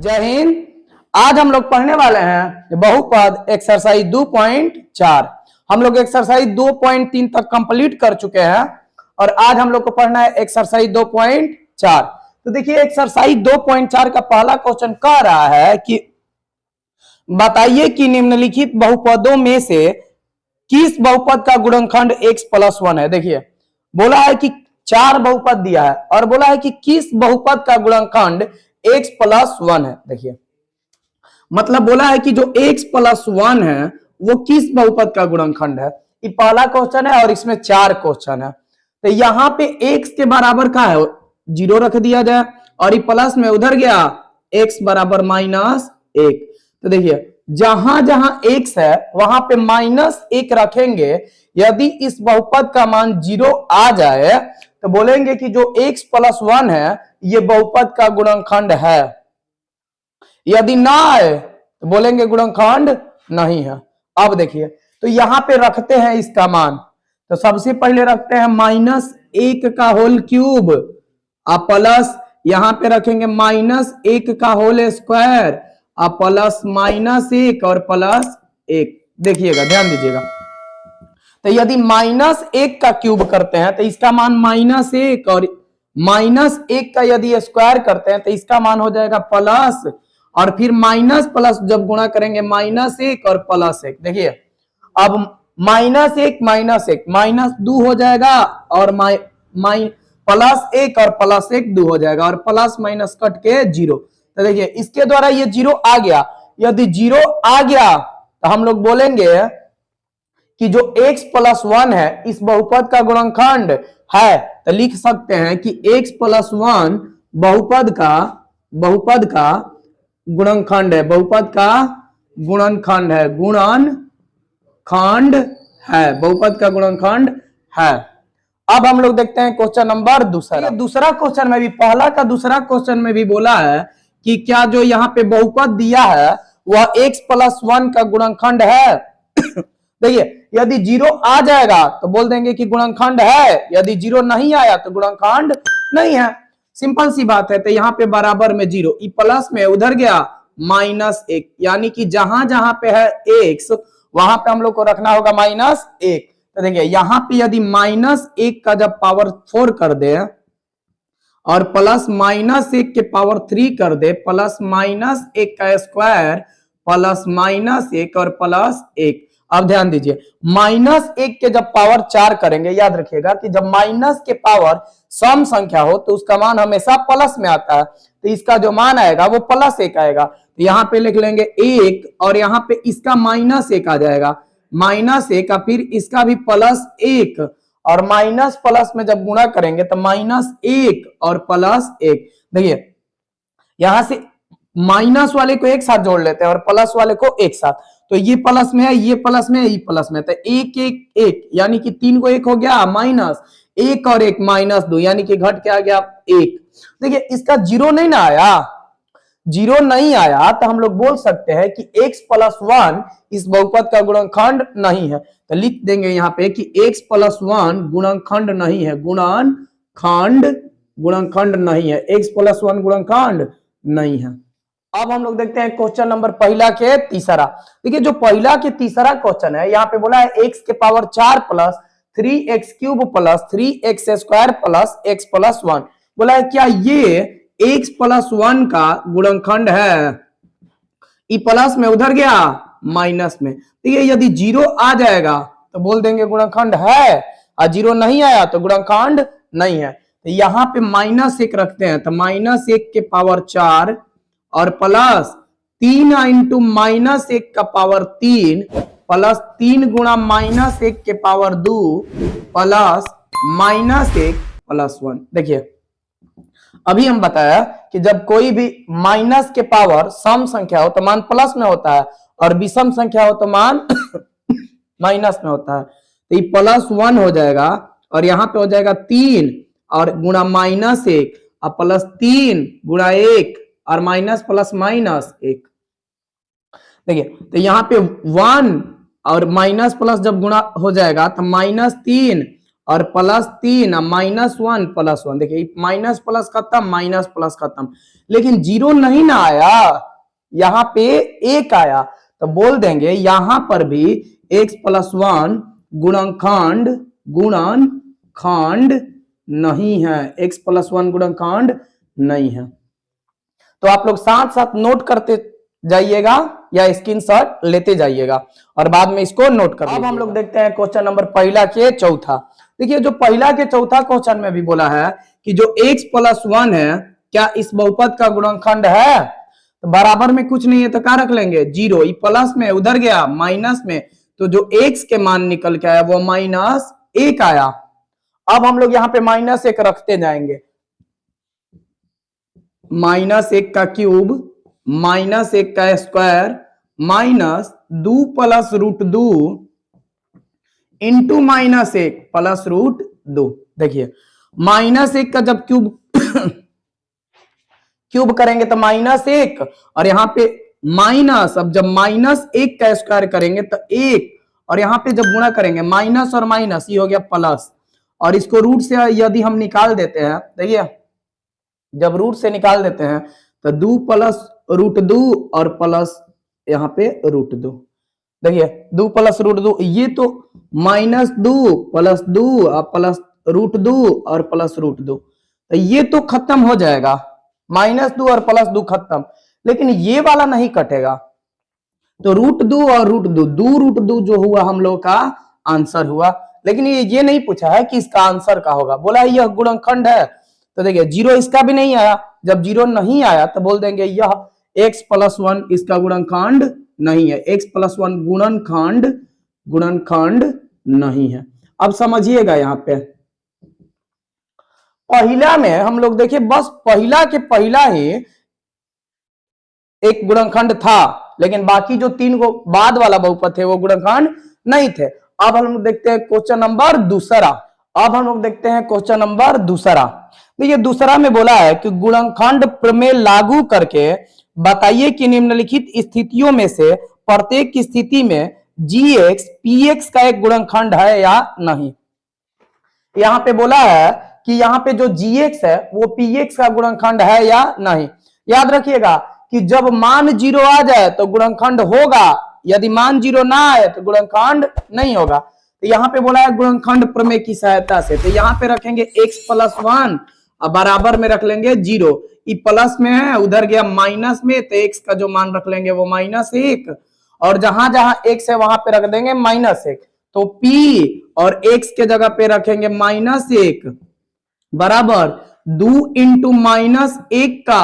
जय हिंद। आज हम लोग पढ़ने वाले हैं बहुपद एक्सरसाइज 2.4। हम लोग एक्सरसाइज 2.3 तक कंप्लीट कर चुके हैं और आज हम लोग को पढ़ना है एक्सरसाइज 2.4। तो देखिए एक्सरसाइज 2.4 का पहला क्वेश्चन कह रहा है कि बताइए कि निम्नलिखित बहुपदों में से किस बहुपद का गुणनखंड x+1 है। देखिए बोला है कि 4 बहुपद दिया है और बोला है कि किस बहुपद का गुणनखंड x+1 है। देखिए मतलब बोला है कि जो x+1 है वो किस बहुपद का गुणनखंड है। ये पहला क्वेश्चन है और इसमें 4 क्वेश्चन है। तो यहाँ पे x के बराबर का है 0 रख दिया जाए और ये प्लस में उधर गया x बराबर -1। तो देखिए जहां जहां x है वहां पे -1 रखेंगे। यदि इस बहुपद का मान 0 आ जाए तो बोलेंगे कि जो x+1 है ये बहुपद का गुणनखंड है। यदि ना आए तो बोलेंगे गुणनखंड नहीं है। अब देखिए तो यहां पे रखते हैं इसका मान। तो सबसे पहले रखते हैं -1 का होल क्यूब और प्लस यहां पे रखेंगे -1 का होल स्क्वायर और प्लस -1 और +1। देखिएगा ध्यान दीजिएगा। तो यदि -1 का क्यूब करते हैं तो इसका मान -1 और -1 का यदि स्क्वायर करते हैं तो इसका मान हो जाएगा प्लस और फिर माइनस प्लस जब गुणा करेंगे -1 और +1। देखिए अब -1 -2 हो जाएगा और +1 और +1 2 हो जाएगा और प्लस माइनस कट के 0। तो देखिए इसके द्वारा ये 0 आ गया। यदि 0 आ गया तो हम लोग बोलेंगे कि जो x+1 है इस बहुपद का गुणनखंड है। तो लिख सकते हैं कि x+1 बहुपद का गुणनखंड है। बहुपद का गुणनखंड है बहुपद का गुणनखंड है। अब हम लोग देखते हैं क्वेश्चन नंबर दूसरा क्वेश्चन में भी पहला का दूसरा क्वेश्चन में भी बोला है कि क्या जो यहाँ पे बहुपद दिया है वह x+1 का गुणनखंड है। देखिए यदि 0 आ जाएगा तो बोल देंगे कि गुणनखंड है। यदि 0 नहीं आया तो गुणनखंड नहीं है। सिंपल सी बात है। तो यहाँ पे बराबर में 0 प्लस में उधर गया -1 यानी कि जहां जहां पे है x वहां पे हम लोग को रखना होगा -1। तो देखिए यहाँ पे यदि -1 का जब पावर 4 कर दे और प्लस -1 के पावर 3 कर दे प्लस -1 का स्क्वायर प्लस -1 और +1। अब ध्यान दीजिए -1 के जब पावर 4 करेंगे याद रखिएगा कि जब माइनस के पावर सम संख्या हो तो उसका मान हमेशा प्लस में आता है। तो इसका जो मान आएगा वो +1 आएगा। तो यहाँ पे लिख लेंगे 1 और यहाँ पे इसका -1 आ जाएगा -1 का फिर इसका भी +1 और माइनस प्लस में जब गुणा करेंगे तो -1 और +1। देखिए यहां से माइनस वाले को एक साथ जोड़ लेते हैं और प्लस वाले को एक साथ। तो ये प्लस में है ये प्लस में है ये प्लस में। तो 1 1 1 यानी कि 3 को 1 हो गया -1 और 1 -2 यानी कि घट के आ गया 1। देखिए इसका 0 नहीं ना आया। 0 नहीं आया तो हम लोग बोल सकते हैं कि x+1 इस बहुपद का गुणनखंड नहीं है। तो लिख देंगे यहाँ पे कि x+1 गुणनखंड नहीं है। गुणनखंड नहीं है। x+1 गुणनखंड नहीं है। अब हम लोग देखते हैं क्वेश्चन नंबर पहला के तीसरा। देखिए जो पहला के तीसरा क्वेश्चन है यहाँ पे बोला है x के power 4 plus 3x³ plus 3x² plus x+1। बोला है क्या ये x+1 का गुणनखंड है। ई प्लस में उधर गया माइनस में। देखिए यदि 0 आ जाएगा तो बोल देंगे गुणनखंड है और 0 नहीं आया तो गुणनखंड नहीं है। तो यहाँ पे -1 रखते हैं तो -1 के पावर 4 और प्लस 3 × -1 का पावर 3 प्लस 3 गुणा -1 के पावर 2 प्लस -1 प्लस 1। देखिए अभी हम बताया कि जब कोई भी माइनस के पावर सम संख्या हो तो मान प्लस में होता है और विषम संख्या हो तो मान माइनस में होता है। तो ये +1 हो जाएगा और यहाँ पे हो जाएगा 3 और गुणा -1 और प्लस 3 गुणा 1 और माइनस प्लस -1। देखिए तो यहाँ पे 1 और माइनस प्लस जब गुणा हो जाएगा तो -3 और +3 -1 +1। देखिए माइनस प्लस खत्म, माइनस प्लस खत्म, लेकिन 0 नहीं ना आया, यहाँ पे 1 आया, तो बोल देंगे यहां पर भी x + 1 गुणनखंड नहीं है, x + 1 गुणनखंड नहीं है। तो आप लोग साथ साथ नोट करते जाइएगा या स्क्रीनशॉट लेते जाइएगा और बाद में इसको नोट कर। अब हम लोग देखते हैं क्वेश्चन नंबर पहला के चौथा। देखिए जो पहला के चौथा क्वेश्चन में भी बोला है कि जो x + 1 है क्या इस बहुपद का गुणनखंड है, तो बराबर में कुछ नहीं है तो क्या रख लेंगे 0, प्लस में उधर गया माइनस में, तो जो x के मान निकल के आया वो -1 आया। अब हम लोग यहाँ पे -1 रखते जाएंगे, -1 का क्यूब -1 का स्क्वायर -2 + √2 इंटू -1 + √2। देखिए -1 का जब क्यूब करेंगे तो -1 और यहाँ पे माइनस, अब जब -1 का स्क्वायर करेंगे तो 1 और यहाँ पे जब गुणा करेंगे माइनस और माइनस ये हो गया प्लस, और इसको रूट से यदि हम निकाल देते हैं, देखिए जब रूट से निकाल देते हैं तो 2 + √2 और प्लस यहाँ पे √2। देखिए 2 + √2, ये तो -2 + 2 प्लस √2 और प्लस √2, तो ये तो खत्म हो जाएगा, -2 और +2 खत्म, लेकिन ये वाला नहीं कटेगा, तो √2 और √2 2√2 जो हुआ हम लोग का आंसर हुआ। लेकिन ये नहीं पूछा है कि इसका आंसर क्या होगा, बोला है यह गुणनखंड है, तो देखिए 0 इसका भी नहीं आया, जब 0 नहीं आया तो बोल देंगे यह x + 1 इसका गुणनखंड नहीं है, x + 1 गुणनखंड नहीं है। अब समझिएगा यहाँ पे पहला में हम लोग देखिए बस पहला के पहला ही एक गुणनखंड था, लेकिन बाकी जो 3 को बाद वाला बहुपद थे वो गुणनखंड नहीं थे। अब हम लोग देखते हैं क्वेश्चन नंबर दूसरा। अब हम लोग देखते हैं क्वेश्चन नंबर दूसरा। देखिए दूसरा में बोला है कि गुणनखंड प्रमेय लागू करके बताइए कि निम्नलिखित स्थितियों में से प्रत्येक की स्थिति में gx px का एक गुणनखंड है या नहीं। यहां पे बोला है कि यहाँ पे जो gx है वो px का गुणनखंड है या नहीं। याद रखिएगा कि जब मान 0 आ जाए तो गुणनखंड होगा, यदि मान 0 ना आए तो गुणनखंड नहीं होगा। तो यहाँ पे बोला है गुणनखंड प्रमेय की सहायता से, तो यहाँ पे रखेंगे x + 1 और बराबर में रख लेंगे 0, ये प्लस में है उधर गया माइनस में, तो x का जो मान रख लेंगे वो -1, और जहां जहां x है वहां पे रख देंगे -1, तो p और x के जगह पे रखेंगे -1 बराबर 2 × -1 का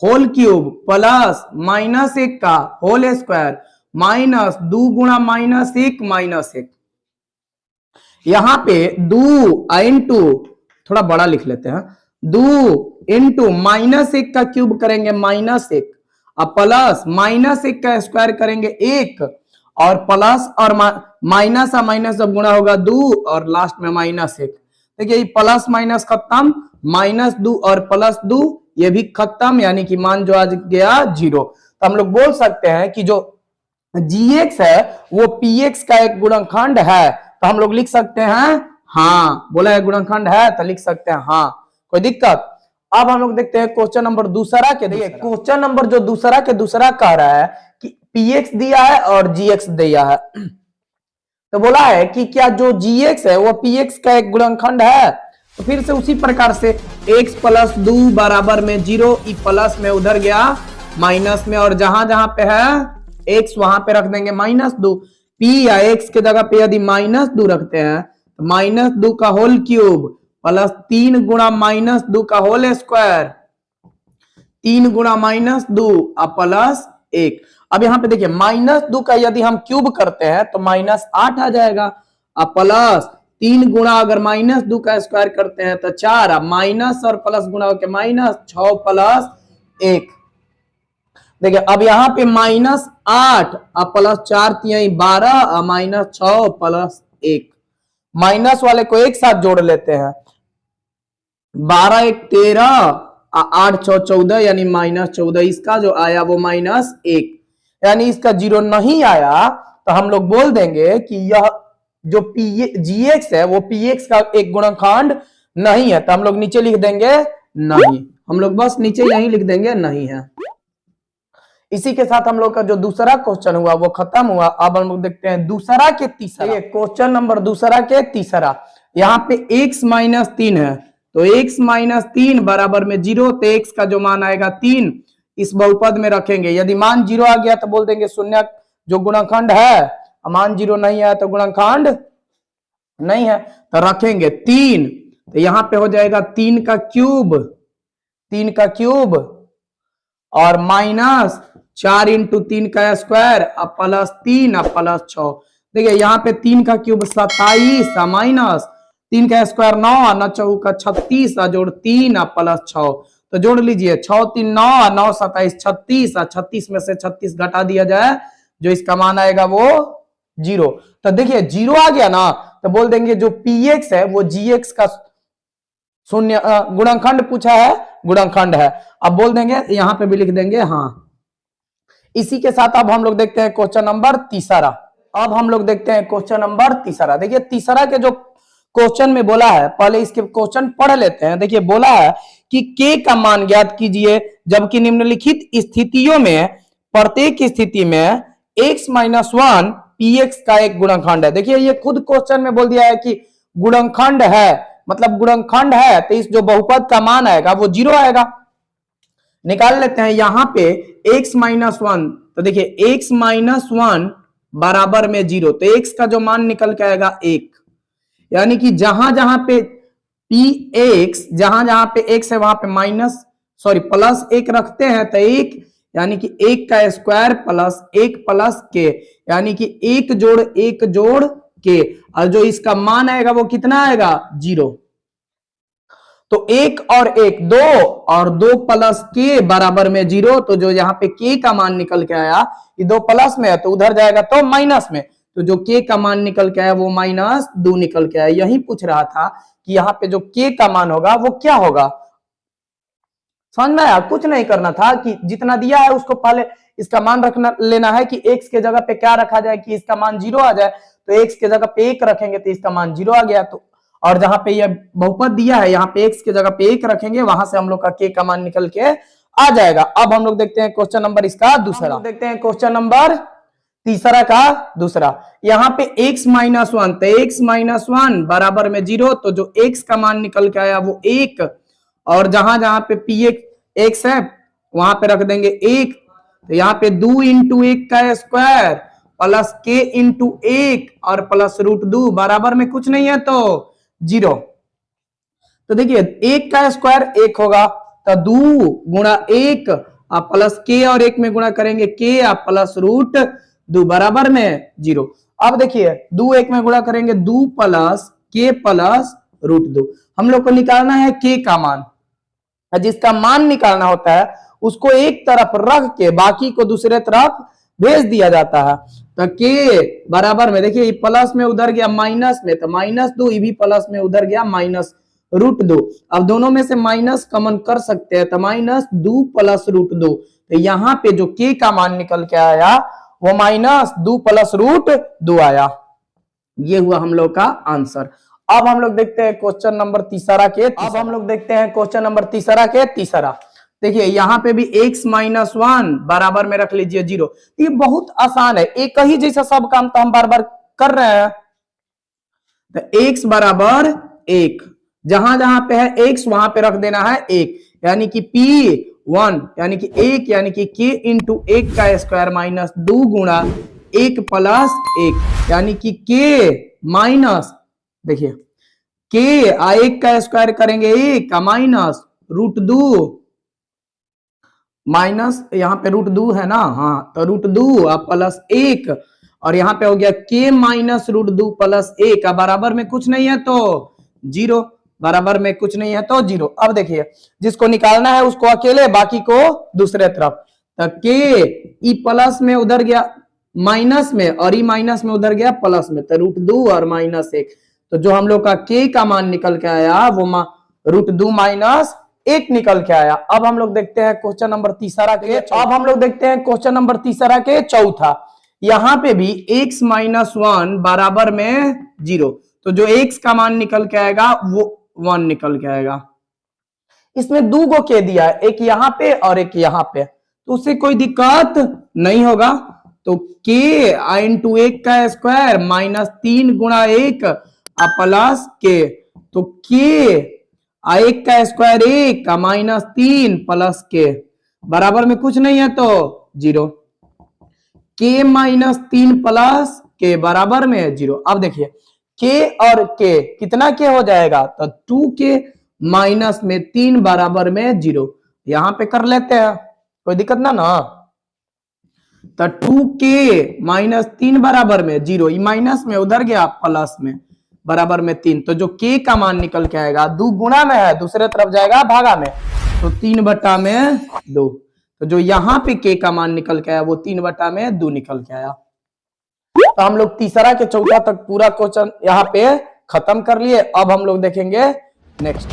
होल क्यूब प्लस -1 का होल स्क्वायर -2 × -1 यहां पे 2 इंटू, थोड़ा बड़ा लिख लेते हैं, 2 × -1 का क्यूब करेंगे -1 और प्लस -1 का स्क्वायर करेंगे 1 और प्लस और माइनस और माइनस जब गुणा होगा 2 और लास्ट में -1। देखिए प्लस माइनस खत्म, -2 और +2 ये भी खत्म, यानी कि मान जो आज गया 0। तो हम लोग बोल सकते हैं कि जो gx है वो px का एक गुणनखंड है, तो हम लोग लिख सकते हैं हाँ, बोला है गुणनखंड है तो लिख सकते हैं हाँ, कोई दिक्कत। अब हम लोग देखते हैं क्वेश्चन नंबर दूसरा के। देखिए क्वेश्चन नंबर जो दूसरा के दूसरा कह रहा है कि px दिया है और gx दिया है, तो बोला है कि क्या जो gx है वो px का एक गुणनखंड है। तो फिर से उसी प्रकार से x + 2 बराबर में 0, प्लस में उधर गया माइनस में, और जहां जहां पे है x वहां पे रख देंगे -2, p या x के जगह पे यदि -2 रखते हैं तो -2 का होल क्यूब प्लस 3 × -2 का होल स्क्वायर 3 × -2 प्लस 1। अब यहाँ पे देखिए -2 का यदि हम क्यूब करते हैं तो -8 आ जाएगा, प्लस 3 गुणा अगर -2 का स्क्वायर करते हैं तो 4, माइनस और प्लस गुणा होकर -6 प्लस 1। देखिए अब यहाँ पे -8 प्लस 4 × 12 -6 प्लस 1, माइनस वाले को एक साथ जोड़ लेते हैं, 12 × 1 = 13 8 × 6 = 14 यानी -14, इसका जो आया वो -1, यानी इसका 0 नहीं आया, तो हम लोग बोल देंगे कि यह जो gx है वो px का एक गुणनखंड नहीं है, तो हम लोग नीचे लिख देंगे नहीं, हम लोग बस नीचे यही लिख देंगे नहीं है। इसी के साथ हम लोग का जो दूसरा क्वेश्चन हुआ वो खत्म हुआ। अब हम लोग देखते हैं दूसरा के तीसरा, क्वेश्चन नंबर दूसरा के तीसरा। यहाँ पे x माइनस 3 है, तो x माइनस 3 बराबर में 0, तो x का जो मान आएगा 3 इस बहुपद में रखेंगे। यदि मान 0 आ गया तो बोल देंगे शून्य जो गुणनखंड है, मान 0 नहीं है तो गुणनखंड नहीं है, तो रखेंगे 3, तो यहाँ पे हो जाएगा 3 का क्यूब और माइनस 4 इंटू 3 का स्क्वायर अब प्लस 3 अब प्लस 6। देखिए यहाँ पे 3 का क्यूब 27 माइनस 3 का स्क्वायर 9 9 चौका 36 जोड़ 3 प्लस 6, तो जोड़ लीजिए 6 3 9 9 27 36, 36 में से 36 घटा दिया जाए, जो इसका मान आएगा वो 0। तो देखिए 0 आ गया ना, तो बोल देंगे जो px है वो gx का शून्य गुणनखंड पूछा है, गुणनखंड है। अब बोल देंगे यहां पे भी लिख देंगे हाँ। इसी के साथ अब हम लोग देखते हैं क्वेश्चन नंबर तीसरा। अब हम लोग देखते हैं क्वेश्चन नंबर तीसरा। देखिए तीसरा के जो क्वेश्चन में बोला है, पहले इसके क्वेश्चन पढ़ लेते हैं। देखिए बोला है कि k का मान ज्ञात कीजिए जबकि निम्नलिखित स्थितियों में प्रत्येक स्थिति में x माइनस 1 px का एक गुणनखंड है। देखिए ये खुद क्वेश्चन में बोल दिया है कि गुणनखंड है, मतलब गुणनखंड है, तो इस जो बहुपद का मान आएगा वो 0 आएगा। निकाल लेते हैं यहाँ पे x माइनस 1, तो देखिए x माइनस 1 बराबर में 0, तो x का जो मान निकल के आएगा 1, यानी कि जहां जहां पे px जहां पे x है वहां पे प्लस 1 रखते हैं, तो 1 यानी कि 1 का स्क्वायर प्लस 1 प्लस के, यानी कि 1 जोड़ के, और जो इसका मान आएगा वो कितना आएगा 0। तो 1 और 1 2 और 2 प्लस के बराबर में 0, तो जो यहाँ पे k का मान निकल के आया ये 2 प्लस में है तो उधर जाएगा तो माइनस में, तो जो k का मान निकल के आया वो -2 निकल के आया। यही पूछ रहा था कि यहाँ पे जो k का मान होगा वो क्या होगा। समझ में आया? कुछ नहीं करना था कि जितना दिया है उसको पहले इसका मान रखना लेना है कि x के जगह पे क्या रखा जाए कि इसका मान 0 आ जाए, तो x के जगह पे 1 रखेंगे तो इसका मान 0 आ गया। तो और जहां पे ये बहुपद दिया है यहाँ पे x के जगह पे 1 रखेंगे, वहां से हम लोग का k का मान निकल के आ जाएगा। अब हम लोग देखते हैं क्वेश्चन नंबर इसका दूसरा। देखते हैं क्वेश्चन नंबर तीसरा का दूसरा। यहाँ पे x माइनस 1, तो x माइनस 1 बराबर में 0, तो जो x का मान निकल के आया वो 1, और जहां जहां पे px है वहां पे रख देंगे 1, तो यहाँ पे 2 इंटू 1 का स्क्वायर प्लस k इंटू 1 और प्लस √2 बराबर में कुछ नहीं है तो 0। तो देखिए 1 का स्क्वायर 1 होगा, तो 2 गुणा 1 प्लस k और 1 में गुणा करेंगे k प्लस √2 बराबर में 0। अब देखिए 2 1 में गुणा करेंगे 2 प्लस k प्लस √2। हम लोग को निकालना है k का मान, जिसका मान निकालना होता है उसको एक तरफ रख के बाकी को दूसरे तरफ भेज दिया जाता है। तो k बराबर में देखिए प्लस में उधर गया माइनस में, तो -2, ये भी प्लस में उधर गया -√2। अब दोनों में से माइनस कॉमन कर सकते हैं, तो -2 प्लस √2, तो यहाँ पे जो k का मान निकल के आया वो -2 प्लस √2 आया। ये हुआ हम लोग का आंसर। अब हम लोग देखते हैं क्वेश्चन नंबर तीसरा के। अब हम लोग देखते हैं क्वेश्चन नंबर तीसरा के तीसरा। देखिए यहाँ पे भी x माइनस 1 बराबर में रख लीजिए 0। ये बहुत आसान है, एक ही जैसा सब काम तो हम बार बार कर रहे हैं। तो x बराबर 1, जहां जहां पे है x वहां पे रख देना है 1, यानी कि p1 यानी कि 1 यानी कि k इंटू 1 का स्क्वायर -2 गुणा 1 प्लस 1, यानी कि k माइनस, देखिए k 1 का स्क्वायर करेंगे 1 का माइनस √2 माइनस, यहाँ पे √2 है ना, हाँ, तो √2 प्लस 1, और यहाँ पे हो गया k माइनस √2 प्लस 1 बराबर में कुछ नहीं है तो 0, बराबर में कुछ नहीं है तो 0। अब देखिए जिसको निकालना है उसको अकेले, बाकी को दूसरे तरफ, तो k ई प्लस में उधर गया माइनस में और ई माइनस में उधर गया प्लस में, तो √2 और -1, तो जो हम लोग का k का मान निकल के आया वो √2 माइनस 1 निकल के आया। अब हम लोग देखते हैं क्वेश्चन नंबर तीसरा के। अब हम लोग देखते हैं क्वेश्चन नंबर तीसरा के चौथा। यहां पे भी x माइनस 1 बराबर में 0, तो जो x का मान निकल के आएगा वो 1 निकल के आएगा। इसमें दो गो के दिया है, एक यहां पे और एक यहां पे, तो उससे कोई दिक्कत नहीं होगा। तो k इंटू 1 का स्क्वायर माइनस 3 गुणा 1 प्लस k, तो k 1 का स्क्वायर 1 माइनस 3 प्लस k बराबर में कुछ नहीं है तो 0। k माइनस 3 प्लस k बराबर में 0। अब देखिए k और k कितना k हो जाएगा, तो 2k माइनस में 3 बराबर में 0। यहां पे कर लेते हैं, कोई दिक्कत ना। तो 2k माइनस 3 बराबर में 0, माइनस में उधर गया प्लस में बराबर में 3, तो जो k का मान निकल के आएगा, 2 गुणा में है दूसरे तरफ जाएगा भागा में, तो 3/2। तो जो यहाँ पे k का मान निकल के आया वो 3/2 निकल के आया। तो हम लोग तीसरा के चौथा तक पूरा क्वेश्चन यहाँ पे खत्म कर लिए। अब हम लोग देखेंगे नेक्स्ट।